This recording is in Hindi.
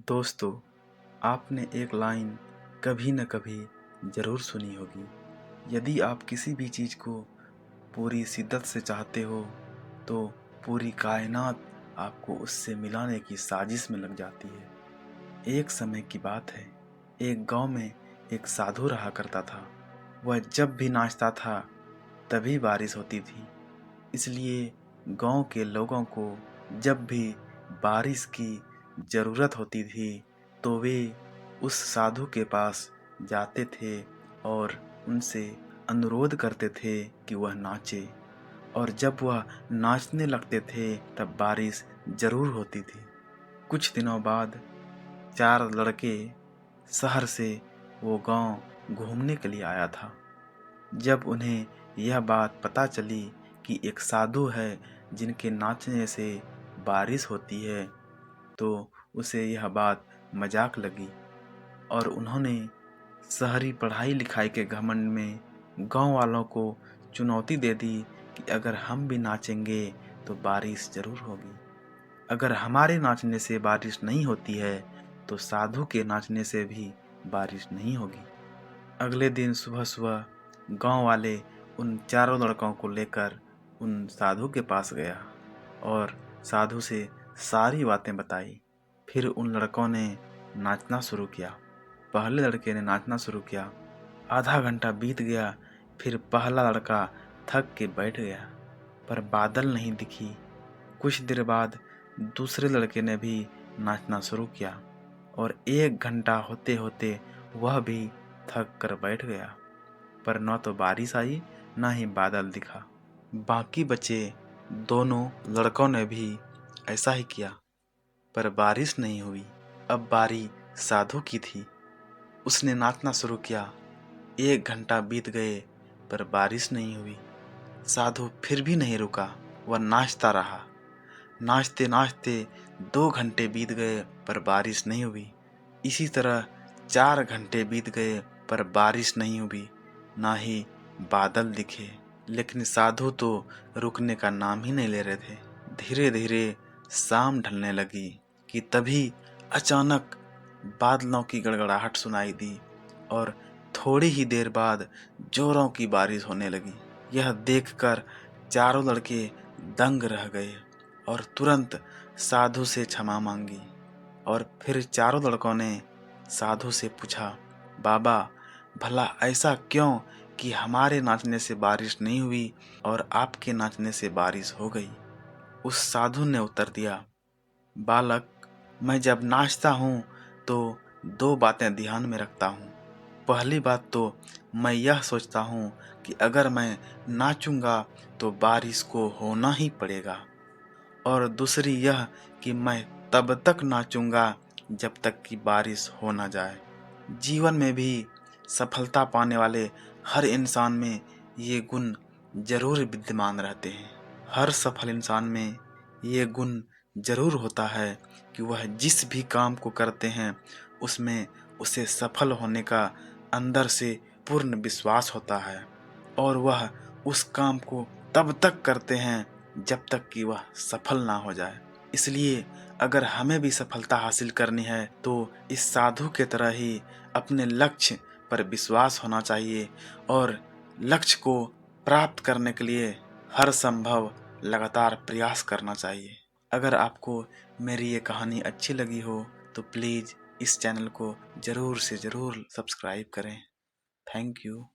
दोस्तों, आपने एक लाइन कभी न कभी ज़रूर सुनी होगी। यदि आप किसी भी चीज़ को पूरी शिद्दत से चाहते हो, तो पूरी कायनात आपको उससे मिलाने की साजिश में लग जाती है। एक समय की बात है, एक गांव में एक साधु रहा करता था। वह जब भी नाचता था, तभी बारिश होती थी। इसलिए गांव के लोगों को जब भी बारिश की ज़रूरत होती थी, तो वे उस साधु के पास जाते थे और उनसे अनुरोध करते थे कि वह नाचे। और जब वह नाचने लगते थे, तब बारिश ज़रूर होती थी। कुछ दिनों बाद 4 लड़के शहर से वो गांव घूमने के लिए आया था। जब उन्हें यह बात पता चली कि एक साधु है जिनके नाचने से बारिश होती है, तो उसे यह बात मजाक लगी और उन्होंने शहरी पढ़ाई लिखाई के घमंड में गांव वालों को चुनौती दे दी कि अगर हम भी नाचेंगे तो बारिश जरूर होगी। अगर हमारे नाचने से बारिश नहीं होती है, तो साधु के नाचने से भी बारिश नहीं होगी। अगले दिन सुबह सुबह गांव वाले उन चारों लड़कों को लेकर उन साधु के पास गया और साधु से सारी बातें बताई। फिर उन लड़कों ने नाचना शुरू किया। पहले लड़के ने नाचना शुरू किया। आधा घंटा बीत गया। फिर पहला लड़का थक के बैठ गया, पर बादल नहीं दिखी। कुछ देर बाद दूसरे लड़के ने भी नाचना शुरू किया और 1 घंटा होते होते वह भी थक कर बैठ गया, पर न तो बारिश आई, न ही बादल दिखा। बाकी बचे दोनों लड़कों ने भी ऐसा ही किया, पर बारिश नहीं हुई। अब बारी साधु की थी। उसने नाचना शुरू किया। 1 घंटा बीत गए, पर बारिश नहीं हुई। साधु फिर भी नहीं रुका, वह नाचता रहा। नाचते नाचते 2 घंटे बीत गए, पर बारिश नहीं हुई। इसी तरह 4 घंटे बीत गए, पर बारिश नहीं हुई, ना ही बादल दिखे। लेकिन साधु तो रुकने का नाम ही नहीं ले रहे थे। धीरे धीरे शाम ढलने लगी कि तभी अचानक बादलों की गड़गड़ाहट सुनाई दी और थोड़ी ही देर बाद जोरों की बारिश होने लगी। यह देखकर चारों लड़के दंग रह गए और तुरंत साधु से क्षमा मांगी। और फिर चारों लड़कों ने साधु से पूछा, बाबा, भला ऐसा क्यों कि हमारे नाचने से बारिश नहीं हुई और आपके नाचने से बारिश हो गई? उस साधु ने उत्तर दिया, बालक, मैं जब नाचता हूँ तो 2 बातें ध्यान में रखता हूँ। पहली बात तो मैं यह सोचता हूँ कि अगर मैं नाचूंगा तो बारिश को होना ही पड़ेगा, और दूसरी यह कि मैं तब तक नाचूंगा जब तक कि बारिश हो ना जाए। जीवन में भी सफलता पाने वाले हर इंसान में ये गुण जरूर विद्यमान रहते हैं। हर सफल इंसान में ये गुण जरूर होता है कि वह जिस भी काम को करते हैं उसमें उसे सफल होने का अंदर से पूर्ण विश्वास होता है, और वह उस काम को तब तक करते हैं जब तक कि वह सफल ना हो जाए। इसलिए अगर हमें भी सफलता हासिल करनी है तो इस साधु के तरह ही अपने लक्ष्य पर विश्वास होना चाहिए और लक्ष्य को प्राप्त करने के लिए हर संभव लगातार प्रयास करना चाहिए। अगर आपको मेरी ये कहानी अच्छी लगी हो तो प्लीज़ इस चैनल को ज़रूर से ज़रूर सब्सक्राइब करें। Thank you.